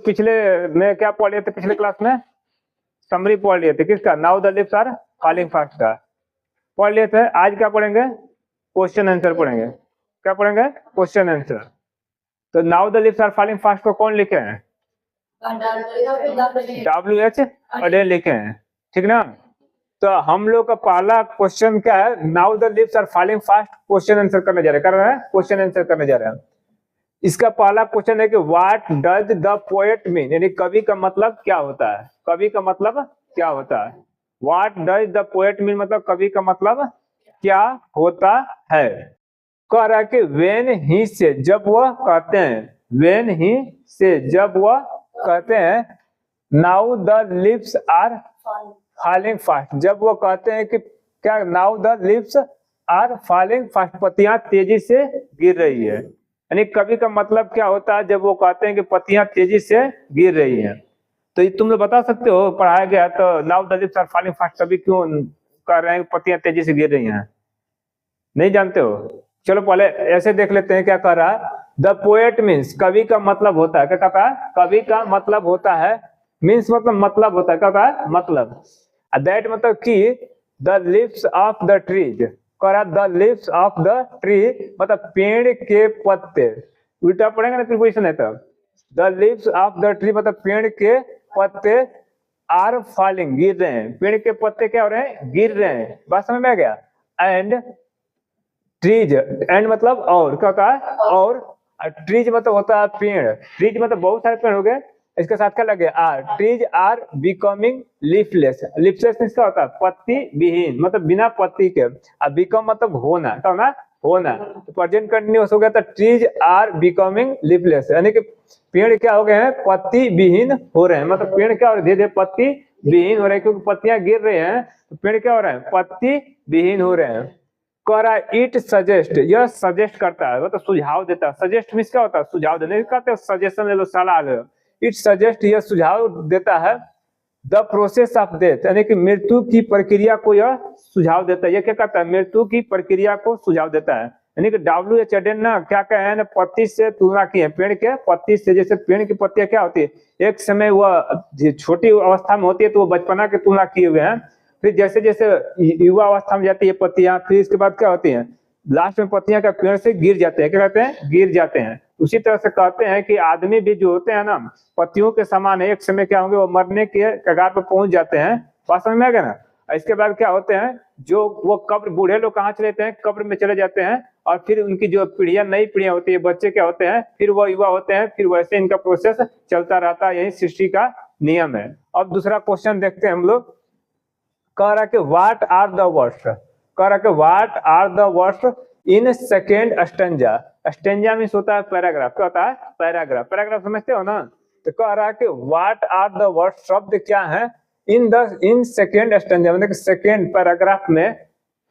पिछले में क्या पढ़ लिए थे, पिछले क्लास में समरी पढ़ लिए थे किसका, now the leaves are falling fast का पढ़ लिए थे। आज क्या पढ़ेंगे, क्वेश्चन आंसर पढ़ेंगे। क्या पढ़ेंगे, क्वेश्चन आंसर। तो now the leaves are falling fast को कौन लिखे हैं, WH अडेन लिखे हैं, ठीक ना। तो हम लोग का पहला क्वेश्चन क्या है, now the leaves are falling fast, question answer करने जा रहे हैं, कर रहे हैं क्वेश्चन आंसर करने जा रहे हैं। इसका पहला क्वेश्चन है कि what does the poet mean, यानी कवि का मतलब क्या होता है, कवि का मतलब क्या होता है। What does the poet mean मतलब कवि का मतलब क्या होता है। कह रहा है कि व्हेन ही से, जब वह कहते हैं, व्हेन ही से जब वह कहते हैं now the leaves are falling fast, जब वो कहते हैं कि क्या, now the leaves are falling fast, पत्तियां तेजी से गिर रही है। यानी कवि का मतलब क्या होता है जब वो कहते हैं कि पत्तियां तेजी से गिर रही हैं। तो ये तुम लोग बता सकते हो, पढ़ाया गया तो now the leaves are falling fast कवि क्यों कह रहे हैं कि पत्तियां तेजी से गिर रही हैं, नहीं जानते हो। चलो पहले ऐसे देख लेते हैं क्या कह रहा है। द पोएट मीन्स, कवि का मतलब होता है, क्या कहता है, कवि का मतलब होता है, मीन्स मतलब होता है, क्या कहता है मतलब, दैट मतलब कि the lips of the trees, कह रहा the lips of the tree मतलब पेड़ के पत्ते, उल्टा पड़ेगा ना प्रीपोजिशन है तब। The lips of the tree मतलब पेड़ के पत्ते आर फॉलिंग, गिर रहे हैं, पेड़ के पत्ते क्या हो रहे हैं, गिर रहे हैं। बात समझ में आ गया। एंड ट्रीज, एंड मतलब और, क्या होता है और, ट्रीज मतलब होता है पेड़, ट्रीज मतलब बहुत सारे पेड़ हो गए, इसके साथ क्या लगे are, trees are becoming leafless, leafless इसका होता है पत्ती विहीन, मतलब बिना पत्ती के, अब बिकम मतलब होना, क्या होना, होना, तो प्रेजेंट कंटिन्यूअस हो गया, तो ट्रीज आर बिकमिंग लीफलेस, यानी कि पेड़ क्या हो गए हैं, पत्ती विहीन हो रहे हैं, मतलब पेड़ क्या हो रहे हैं, धीरे धीरे पत्ती विहीन हो रहे हैं, क्योंकि पत्तियां गिर रहे हैं तो पेड़ क्या हो रहे हैं, पत्ती विहीन हो रहे हैं। कह रहा है इट सजेस्ट, यह सजेस्ट करता है मतलब सुझाव देता है, सजेस्ट मीन्स क्या होता है, सुझाव देने, कहते हैं सजेशन ले लो, सलाह ले लो। इट सजेस्ट, यह सुझाव देता है, द प्रोसेस ऑफ डेथ, यानी कि मृत्यु की प्रक्रिया को यह सुझाव देता है। यह क्या कहता है, मृत्यु की प्रक्रिया को सुझाव देता है। यानी कि WH अडेन ना क्या कहे ना, पत्ती से तुलना की है, पेड़ के पत्ती से, जैसे पेड़ की पत्तियां क्या होती है, एक समय वह छोटी अवस्था में होती है तो वो बचपना की तुलना किए हुए हैं, फिर जैसे जैसे युवा अवस्था में जाती है पत्तियां, फिर इसके बाद क्या होती हैं, लास्ट में पत्तियां का पेड़ से गिर जाते हैं, क्या कहते हैं, गिर जाते हैं। उसी तरह से कहते हैं कि आदमी भी जो होते हैं ना, पत्तियों के समान है, एक समय क्या होंगे, वो मरने के कगार पर पहुंच जाते हैं। बात समझ में आ गया ना। इसके बाद क्या होते हैं, जो वो कब्र, बूढ़े लोग कहाँ चले जाते हैं, कब्र में चले जाते हैं, और फिर उनकी जो पीढ़ियां, नई पीढ़ियां होती है, बच्चे क्या होते हैं, फिर वो युवा होते हैं, फिर वैसे इनका प्रोसेस चलता रहता है, यही सृष्टि का नियम है। अब दूसरा क्वेश्चन देखते हैं हम लोग। कह रहा कि व्हाट आर द वर्ड्स, कह रहा कि what are the words in second stanza, stanza means होता है पैराग्राफ, क्या होता है, पैराग्राफ, पैराग्राफ समझते हो ना। तो कह रहा है कि व्हाट आर द वर्ड्स, शब्द क्या है, इन सेकेंड स्टेंजा मतलब सेकेंड पैराग्राफ में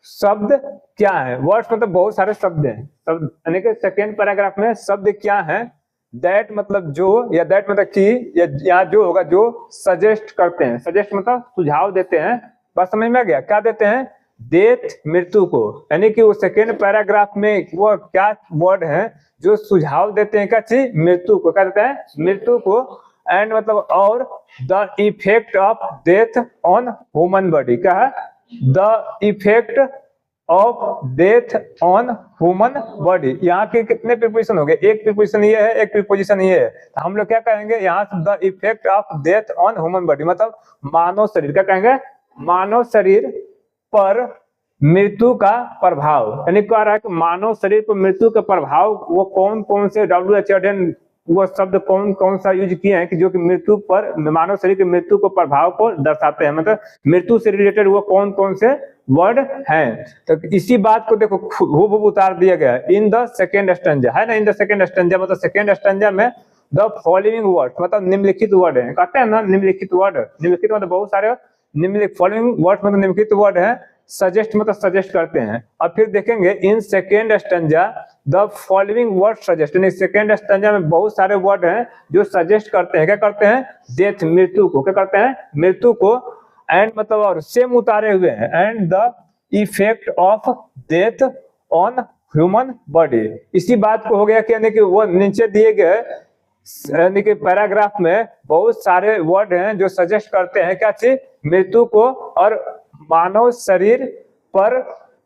शब्द क्या है। वर्ड्स मतलब बहुत सारे शब्द हैं, शब्द यानी कि सेकेंड पैराग्राफ में शब्द क्या है। दैट मतलब जो, या दैट मतलब कि, या जो होगा जो सजेस्ट करते हैं, सजेस्ट मतलब सुझाव देते हैं। बात समझ में आ गया, क्या देते हैं, डेथ मृत्यु को, यानी कि वो सेकेंड पैराग्राफ में वो क्या वर्ड है जो सुझाव देते हैं, क्या चीज, मृत्यु को, क्या देते हैं, मृत्यु को। एंड मतलब और, the effect of death on human body, क्या है, the effect of death on human body. यहाँ के कितने प्रीपोजिशन हो गए, एक प्रीपोजिशन ये है, एक प्रीपोजिशन ये है, तो हम लोग क्या कहेंगे यहाँ से, the effect of death on human body मतलब मानव शरीर, क्या कहेंगे, मानव शरीर पर मृत्यु का प्रभाव। यानी कह रहा है कि मानव शरीर पर मृत्यु का प्रभाव, वो कौन कौन से WH अडेन वो शब्द कौन कौन सा यूज किए हैं कि जो कि मृत्यु पर, मानव शरीर के मृत्यु को प्रभाव को दर्शाते हैं, मतलब मृत्यु से रिलेटेड वो कौन कौन से वर्ड हैं। तो इसी बात को देखो हूबहू उतार दिया गया इन द सेकेंड स्टेंजा, है ना, इन द सेकेंड स्टेंजा मतलब सेकेंड स्टेंजा में द फॉलोइंग वर्ड मतलब निम्नलिखित वर्ड है, कहते हैं ना निम्नलिखित वर्ड, निम्नलिखित मतलब बहुत सारे निम्नलिखित, फॉलोइंग वर्ड मतलब निम्नलिखित वर्ड है, सजेस्ट मतलब सजेस्ट करते हैं। और फिर देखेंगे इन second stanza the following word suggest, यानी सेकेंड स्टेंजा में बहुत सारे वर्ड हैं जो सजेस्ट करते हैं, क्या करते हैं, डेथ मृत्यु को, क्या करते हैं, मृत्यु को। एंड मतलब और सेम उतारे हुए हैं, and the effect of death on human body. इसी बात को हो गया कि यानी कि वो नीचे दिए गए यानी कि पैराग्राफ में बहुत सारे वर्ड हैं जो सजेस्ट करते हैं क्या चीज, मृत्यु को और मानव शरीर पर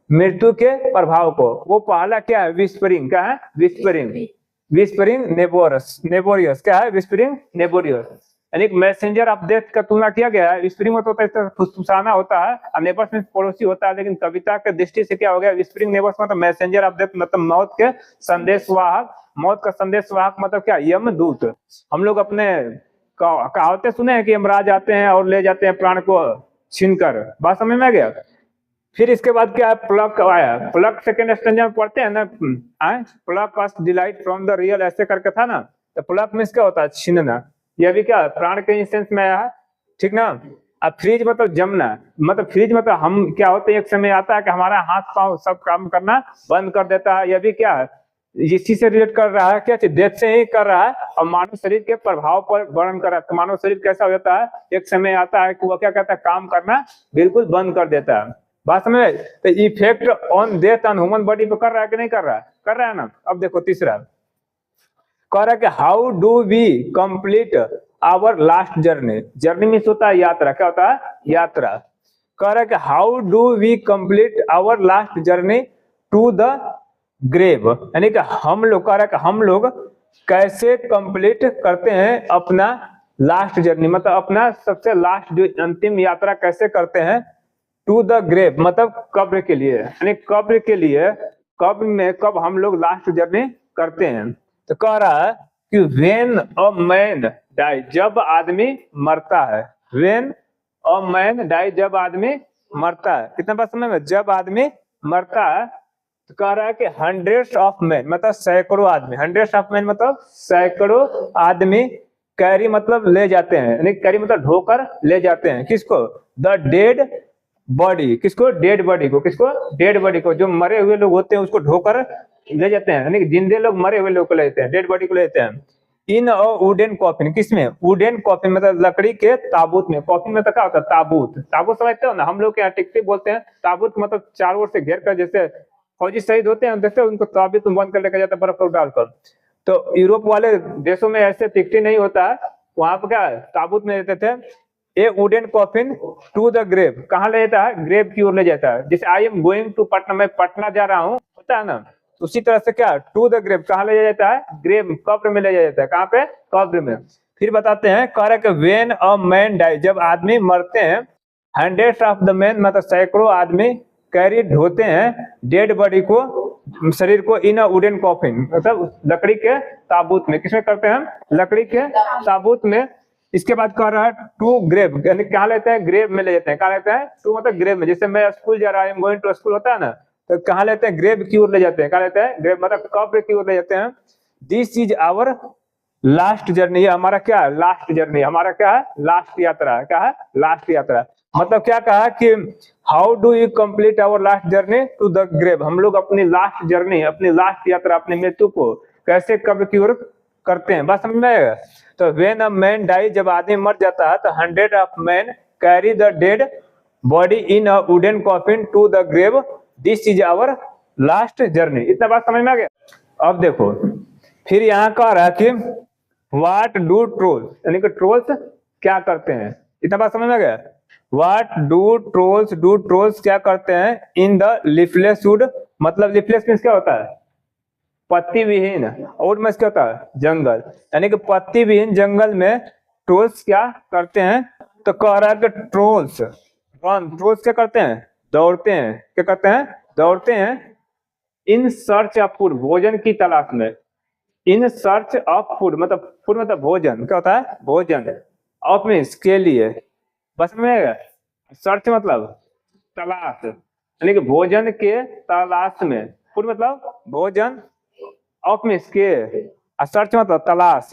मृत्यु के प्रभाव को। वो पहला क्या है, विस्परिंग, क्या है, विस्परिंग, विस्परिंग नेबोरियस, क्या है, विस्परिंग नेबोरियस, यानी मैसेंजर ऑफ डेथ का तुलना किया गया है। विस्परिंग में तो होता है फुसफुसाना होता है, और नेबर्स में पड़ोसी होता है, लेकिन कविता के दृष्टि से क्या हो गया, विस्परिंग नेबर्स मतलब मैसेंजर ऑफ डेथ मतलब मौत के संदेशवाहक। मौत का संदेशवाहक मतलब क्या, यमदूत। हम लोग अपने कहावतें सुने हैं कि यमराज आते हैं और ले जाते हैं प्राण को छीनकर, बात समझ में आ गया। फिर इसके बाद क्या है, प्लक आया। प्लक सेकंड स्टैंजा में पढ़ते हैं ना, pluck us delight from the real, ऐसे करके था ना। तो प्लक मींस क्या होता है, छीनना। यह भी क्या प्राण के सेंस में आया है, ठीक ना। अब फ्रीज मतलब जमना, मतलब फ्रीज मतलब हम क्या होते हैं, एक समय आता है कि हमारा हाथ पांव सब काम करना बंद कर देता है। यह भी क्या है, इसी से रिलेट कर रहा है, क्या डेथ से ही कर रहा है, और मानव शरीर के प्रभाव पर वर्णन कर रहा है। तो मानव शरीर कैसा हो जाता है, एक समय आता है कि वह क्या कहता है, काम करना बिल्कुल बंद कर देता है। बात समझ में। तो effect on death on human body पे कर रहा है कि नहीं कर रहा है, कर रहा है ना। अब देखो तीसरा कह रहा है कि how do we complete our last journey. Journey means होता है यात्रा, क्या होता है, यात्रा। कह रहा है कि how do we complete our last journey to the grave, यानी कि हम लोग, कह रहा है कि हम लोग कैसे कंप्लीट करते हैं अपना लास्ट जर्नी, मतलब अपना सबसे लास्ट जो अंतिम यात्रा कैसे करते हैं, टू द ग्रेव मतलब कब्र के लिए, यानी कब्र के लिए, कब्र में कब हम लोग लास्ट जर्नी करते हैं। तो कह रहा है कि व्हेन अ मैन डाई, जब आदमी मरता है। व्हेन अ मैन डाई, जब आदमी मरता है। कितना बात समझ में, जब आदमी मरता है। तो कह रहा है कि हंड्रेड्स ऑफ मैन मतलब सैकड़ों आदमी, हंड्रेड्स ऑफ मैन मतलब सैकड़ों आदमी कैरी मतलब ले जाते हैं, यानी कैरी मतलब ढोकर ले जाते हैं, किसको, द डेड बॉडी, किसको, डेड बॉडी को, किसको, डेड बॉडी को, जो मरे हुए लोग होते हैं उसको ढोकर ले जाते हैं, यानी जिंदे लोग मरे हुए लोग को ले जाते हैं, डेड बॉडी को ले जाते हैं। इन अ वुडन कॉफिन, किसमें, वुडन कॉफिन मतलब लकड़ी के ताबूत में। कॉफिन में तो क्या होता है, ताबूत, ताबूत समझते हो ना, हम लोग के यहाँ टिकटी बोलते हैं। ताबूत मतलब चारों ओर से घेर कर, जैसे फौजी शहीद होते हैं देखते हैं उनको ताबूत में बंद कर लेकर जाता है बर्फ डालकर। तो यूरोप वाले देशों में ऐसे टिकटी नहीं होता है, वहां पर क्या ताबूत में रहते थे। A wooden coffin to the grave, कहाँ ले जाता है, ग्रेव की ओर ले जाता है। जैसे I am going to Patna, मैं पटना जा रहा हूँ, होता है ना। उसी तरह से क्या, टू द ग्रेव कहाँ ले जाता है, ग्रेव, कब्र में ले जाता है। कहाँ पे, कब्र में। फिर बताते हैं, कह रहा है कि व्हेन अ मैन डाई, जब आदमी मरते हैं। हंड्रेड्स ऑफ द मैन मतलब सैकड़ों आदमी कैरी ढोते हैं डेड बॉडी को, शरीर को, इन अ वुडन कॉफिन मतलब लकड़ी के ताबूत में। किसमें करते हैं, लकड़ी के ताबूत में। इसके बाद कह रहा है टू ग्रेव, यानी क्या लेते हैं, ग्रेव में ले जाते हैं। कहा लेते हैं, टू मतलब ग्रेव में। जैसे मैं स्कूल जा रहा हूँ, गोइंग टू स्कूल होता है ना, तो कहाँ लेते हैं, ग्रेव की ओर ले जाते हैं। कहा लेते हैं, ग्रेव मतलब कब्र की ओर ले जाते हैं। This is our last journey, हमारा क्या है, लास्ट जर्नी, हमारा क्या है, लास्ट यात्रा है। क्या है, लास्ट यात्रा। मतलब क्या कहा कि how do you complete our last journey to the grave, हम लोग अपनी लास्ट जर्नी, अपनी लास्ट यात्रा, अपनी मृत्यु को कैसे कब्र की ओर करते हैं। बात समझ में आएगा। तो व्हेन अ मैन डाई, जब आदमी मर जाता है, तो hundred of man carry the dead body in a wooden coffin to the grave, this is our last journey. इतना बात समझ में आ गया। अब देखो फिर यहाँ कह रहा है कि व्हाट डू ट्रोल्स, यानी कि ट्रोल्स क्या करते हैं। इतना बात समझ में आ गया। What do trolls, do trolls क्या करते हैं इन द लीफलेस वुड, मतलब लीफलेस मींस क्या होता है, पत्ती विहीन, और में क्या होता है, जंगल, यानी कि पत्ती विहीन जंगल में ट्रोल्स क्या करते हैं। तो कह रहा है कि ट्रोल्स रन, ट्रोल्स क्या करते हैं, दौड़ते हैं। क्या करते हैं, दौड़ते हैं। इन सर्च ऑफ फूड, भोजन की तलाश में। इन सर्च ऑफ फूड मतलब, फूड मतलब भोजन, क्या होता है, भोजन। ऑफ मीन्स के लिए, बस में सर्च मतलब तलाश, यानी कि भोजन के तलाश में। फूड मतलब भोजन, ऑफ मीन्स के, सर्च मतलब तलाश,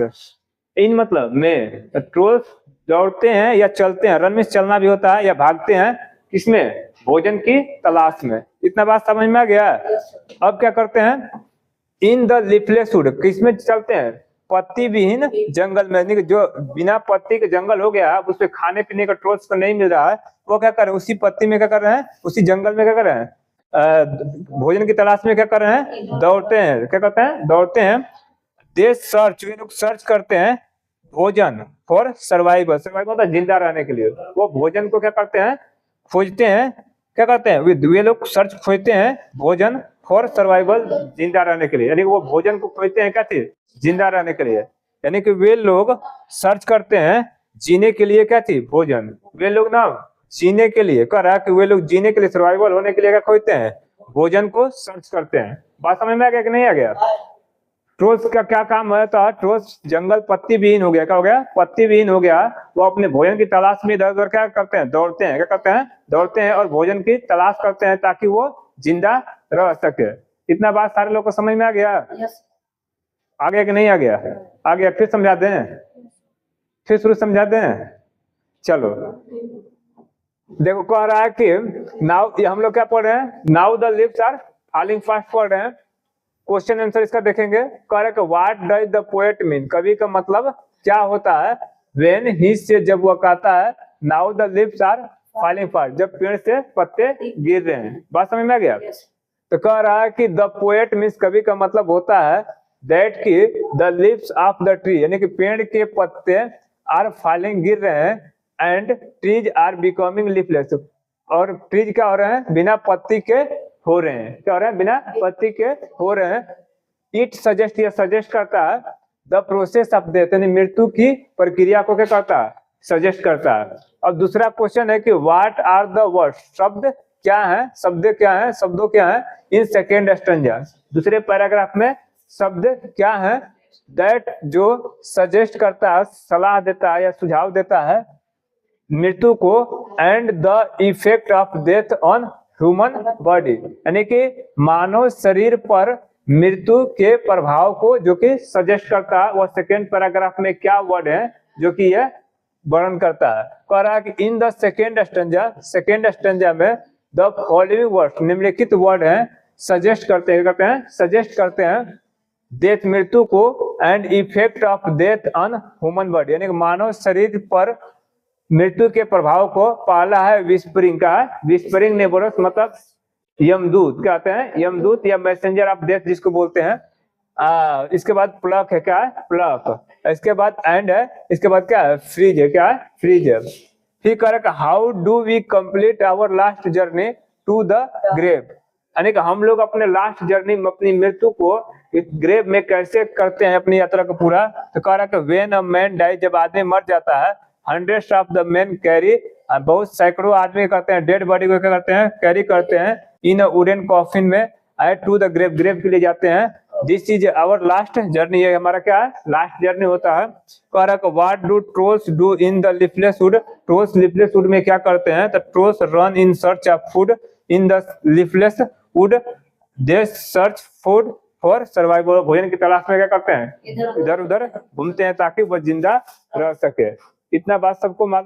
इन मतलब में। ट्रोल्स दौड़ते हैं या चलते हैं, रन मीन्स चलना भी होता है, या भागते हैं, किसमें, भोजन की तलाश में। इतना बात समझ में आ गया। अब क्या करते हैं, इन द लीफलेस वुड, किसमें चलते हैं, पत्ती विहीन जंगल में, यानी जो बिना पत्ती के जंगल हो गया, उस पे खाने पीने का ट्रोल्स को नहीं मिल रहा है, वो क्या कर रहे हैं, उसी पत्ती में क्या कर रहे हैं, उसी जंगल में क्या कर रहे हैं, भोजन की तलाश में क्या कर रहे हैं, दौड़ते हैं। क्या करते हैं, दौड़ते हैं। दे सर्च, वे लोग सर्च करते हैं भोजन फॉर सर्वाइवल, सर्वाइवल मतलब जिंदा रहने के लिए। वो भोजन को क्या करते हैं, खोजते हैं, क्या करते हैं, वे लोग सर्च खोजते हैं भोजन फॉर सर्वाइवल, जिंदा रहने के लिए। यानी कि वो भोजन को खोजते हैं क्या चीज, जिंदा रहने के लिए। यानी कि वे लोग सर्च करते हैं जीने के लिए क्या चीज, भोजन। वे लोग ना जीने के लिए, कह रहा है कि वे लोग जीने के लिए, सर्वाइवल होने के लिए क्या खोजते हैं, भोजन को सर्च करते हैं। बात समझ में आ गया कि नहीं आ गया? ट्रोल्स का क्या काम है था, ट्रोल्स जंगल पत्ती विहीन हो गया, क्या हो गया, पत्ती विहीन हो गया। वो अपने भोजन की तलाश में इधर उधर क्या करते हैं, दौड़ते हैं, क्या करते हैं, दौड़ते हैं और भोजन की तलाश करते हैं ताकि वो जिंदा रह सके। इतना बात सारे लोग को समझ में आ गया? आ गया कि नहीं आ गया? आ गया, फिर समझा दें, फिर शुरू समझा दें। चलो देखो, कह रहा है कि नाउ, हम लोग क्या पढ़ रहे हैं, now the leaves are falling fast पढ़ रहे हैं। क्वेश्चन आंसर इसका देखेंगे। कह रहे what does the poet mean, कवि का मतलब क्या होता है, व्हेन ही से, जब वह कहता है now the leaves are falling fast, जब पेड़ से पत्ते गिर रहे हैं। बात समझ में आ गया? तो कह रहा है कि द पोएट मीन्स, कवि का मतलब होता है दैट की the leaves of the tree, यानी कि पेड़ के पत्ते आर फॉलिंग गिर रहे हैं, and trees are becoming leafless, और ट्रीज क्या हो रहे हैं, बिना पत्ती के हो रहे हैं, क्या हो रहे हैं, बिना पत्ती के हो रहे हैं। इट सजेस्ट, यह सजेस्ट करता है द प्रोसेस ऑफ डेथ, यानी मृत्यु की प्रक्रिया को क्या करता है, सजेस्ट करता है। अब दूसरा क्वेश्चन है कि व्हाट आर द वर्ड, शब्द क्या है, शब्द क्या है, शब्दों क्या है इन सेकेंड स्टैंजा, दूसरे पैराग्राफ में शब्द क्या है, दैट जो सजेस्ट करता है, सलाह देता है या सुझाव देता है मृत्यु को, and the effect of death on human body, यानी कि मानव शरीर पर मृत्यु के प्रभाव को जो कि सजेस्ट करता है। वह सेकेंड पैराग्राफ में क्या वर्ड है जो कि यह वर्णन करता है। कह रहा है कि in the second stanza, second stanza में द फॉलोइंग वर्ड, निम्नलिखित वर्ड है सजेस्ट करते हैं, सजेस्ट करते हैं डेथ, मृत्यु को, and effect of death on human body, यानी कि मानव शरीर पर मृत्यु के प्रभाव को। पहला है विस्परिंग का, विस्परिंग नेबुलस मतलब यमदूत, क्या कहते हैं, यमदूत या मैसेंजर ऑफ डेथ जिसको बोलते हैं। इसके बाद प्लक है, क्या है, प्लक। इसके बाद एंड है, इसके बाद क्या है, फ्रीज है, क्या है, फ्रीज है। फिर correct, how do we complete our last journey to the grave, यानी कि हम लोग अपने लास्ट जर्नी में, अपनी मृत्यु को ग्रेव में कैसे करते हैं अपनी यात्रा को पूरा। तो कह रहा है कि व्हेन अ मैन डाई, जब आदमी मर जाता है, hundreds of the man carry, बहुत सैकड़ों आदमी करते हैं डेड बॉडी को क्या करते हैं, कैरी करते हैं इन वुडन कॉफिन में, at to the grave, grave के लिए जाते हैं। This is our last journey, ये हमारा क्या है, लास्ट जर्नी होता है। कह रहा है what do trolls do in the leafless would, trolls leafless would में क्या करते हैं, तो trolls run in search of food in the leafless would, they search food for survival, भोजन की तलाश में क्या करते हैं, इधर उधर घूमते हैं ताकि वह जिंदा रह सके। इतना बात सबको मालूम